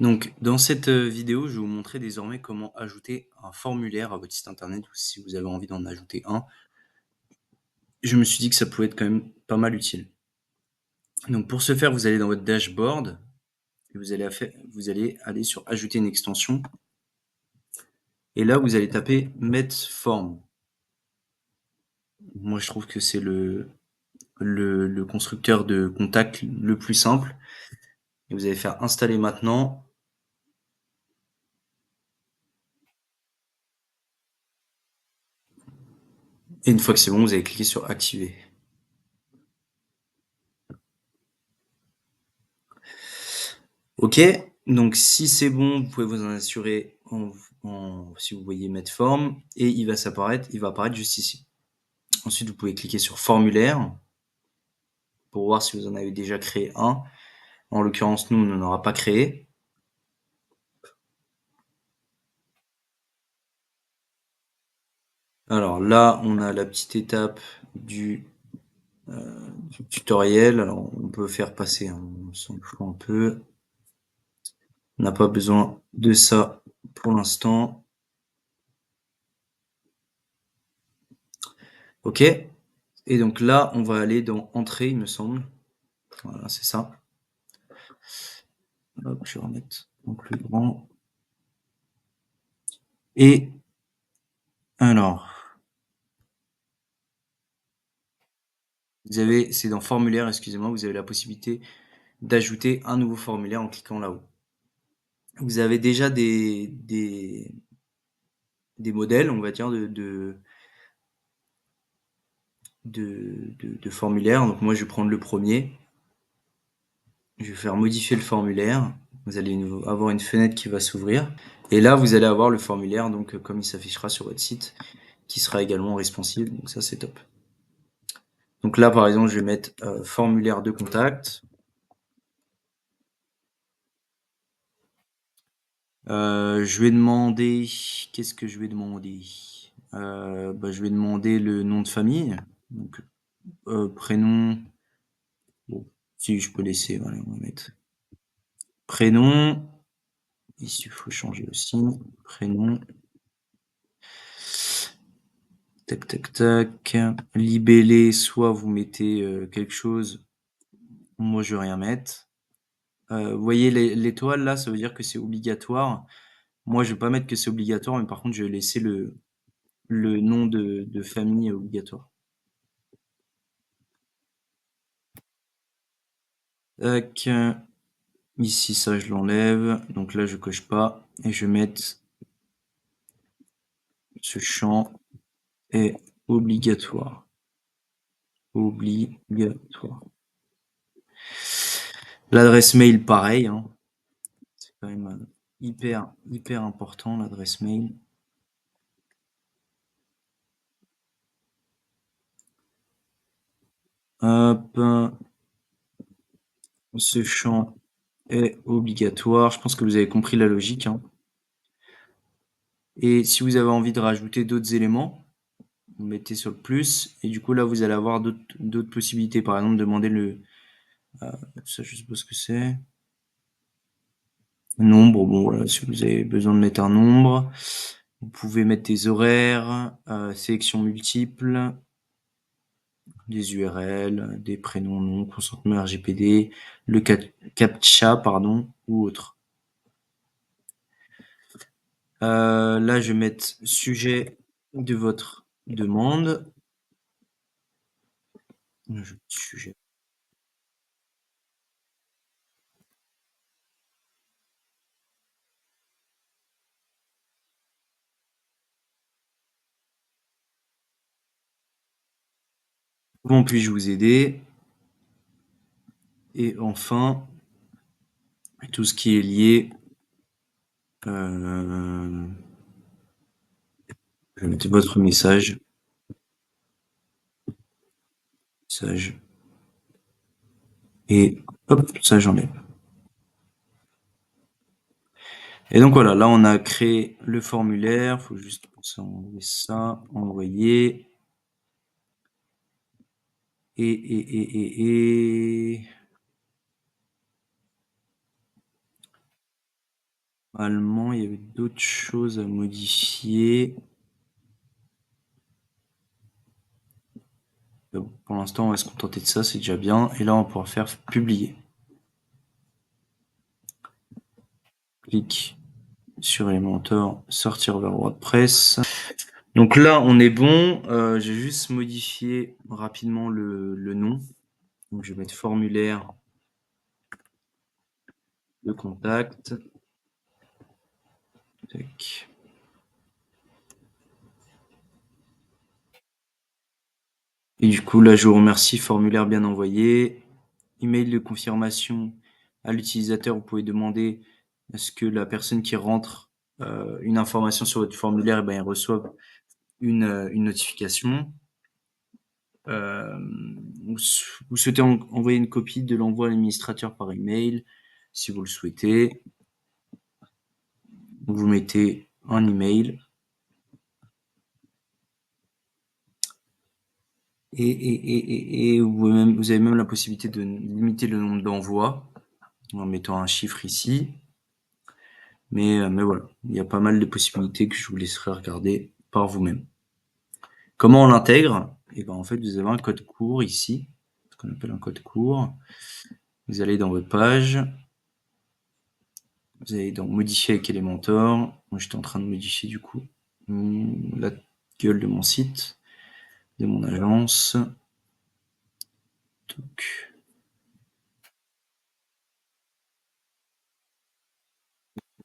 Donc, dans cette vidéo, je vais vous montrer désormais comment ajouter un formulaire à votre site internet ou si vous avez envie d'en ajouter un. Je me suis dit que ça pouvait être quand même pas mal utile. Donc, pour ce faire, vous allez dans votre dashboard et vous allez aller sur ajouter une extension. Et là, vous allez taper Mettre form. Moi, je trouve que c'est le constructeur de contact le plus simple. Et vous allez faire installer maintenant. Et une fois que c'est bon, vous allez cliquer sur activer. Ok, donc si c'est bon, vous pouvez vous en assurer si vous voyez mettre forme et il va apparaître juste ici. Ensuite, vous pouvez cliquer sur formulaire pour voir si vous en avez déjà créé un. En l'occurrence, nous, on n'en aura pas créé. Alors là, on a la petite étape du tutoriel. Alors, on peut faire passer, hein, on s'en fout un peu. On n'a pas besoin de ça pour l'instant. Ok. Et donc là, on va aller dans Entrée, il me semble. Voilà, c'est ça. Hop, je vais remettre en plus grand. Et alors, c'est dans formulaire, excusez-moi, vous avez la possibilité d'ajouter un nouveau formulaire en cliquant là-haut. Vous avez déjà des modèles, on va dire, de formulaires. Donc moi, je vais prendre le premier. Je vais faire modifier le formulaire. Vous allez avoir une fenêtre qui va s'ouvrir. Et là, vous allez avoir le formulaire, donc comme il s'affichera sur votre site, qui sera également responsive. Donc ça, c'est top. Donc là, par exemple, je vais mettre formulaire de contact. Je vais demander, qu'est-ce que je vais demander? Je vais demander le nom de famille. Donc, prénom. Bon, si je peux laisser, voilà, on va mettre prénom. Ici, il faut changer aussi. Prénom. Tac, tac, tac. Libellé, soit vous mettez quelque chose. Moi, je vais rien mettre. Vous voyez l'étoile là, ça veut dire que c'est obligatoire. Moi, je vais pas mettre que c'est obligatoire, mais par contre, je vais laisser le nom de famille obligatoire. Tac. Ici, ça, je l'enlève. Donc là, je coche pas. Et je vais mettre ce champ est obligatoire. Obligatoire. L'adresse mail, pareil, hein. C'est quand même hyper important, l'adresse mail. Hop. Ce champ est obligatoire. Je pense que vous avez compris la logique, hein. Et si vous avez envie de rajouter d'autres éléments, vous mettez sur le plus. Et du coup, là, vous allez avoir d'autres possibilités. Par exemple, demander ça, je sais pas ce que c'est. Nombre, bon voilà, si vous avez besoin de mettre un nombre. Vous pouvez mettre des horaires, sélection multiple, des URL, des prénoms, noms, consentement RGPD, le CAPTCHA, pardon, ou autre. Là, je vais mettre sujet de votre demande. Sujet. Comment puis-je vous aider? Et enfin, tout ce qui est lié. Je vais mettre votre message. Message. Et hop, ça j'enlève. Et donc voilà, là on a créé le formulaire. Faut juste penser à enlever ça, envoyer. Et Normalement, il y avait d'autres choses à modifier. Mais bon, pour l'instant, on va se contenter de ça, c'est déjà bien. Et là, on va pouvoir faire publier. Clique sur Elementor, sortir vers WordPress. Donc là, on est bon. J'ai juste modifié rapidement le nom. Donc je vais mettre formulaire de contact. Tac. Et du coup, là, je vous remercie, formulaire bien envoyé. Email de confirmation à l'utilisateur. Vous pouvez demander à ce que la personne qui rentre une information sur votre formulaire, eh ben, elle reçoive une notification. Vous souhaitez envoyer une copie de l'envoi à l'administrateur par email, si vous le souhaitez. Vous mettez un email. Et vous avez même la possibilité de limiter le nombre d'envois en mettant un chiffre ici. Mais voilà, il y a pas mal de possibilités que je vous laisserai regarder par vous-même. Comment on l'intègre? Et ben en fait, vous avez un code court ici, ce qu'on appelle un code court. Vous allez dans votre page, vous allez dans modifier avec Elementor. Moi, j'étais en train de modifier du coup la gueule de mon site, de mon agence. Donc,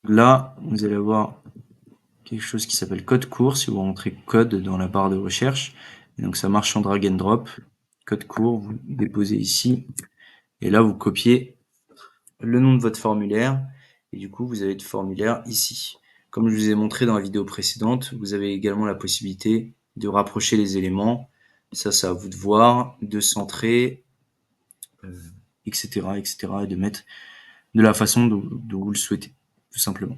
là, vous allez avoir quelque chose qui s'appelle code court. Si vous rentrez code dans la barre de recherche, et donc ça marche en drag and drop. Code court, vous déposez ici, et là vous copiez le nom de votre formulaire, et du coup vous avez le formulaire ici. Comme je vous ai montré dans la vidéo précédente, vous avez également la possibilité de rapprocher les éléments. Ça, c'est à vous de voir, de centrer, etc., etc., et de mettre de la façon dont vous le souhaitez, tout simplement.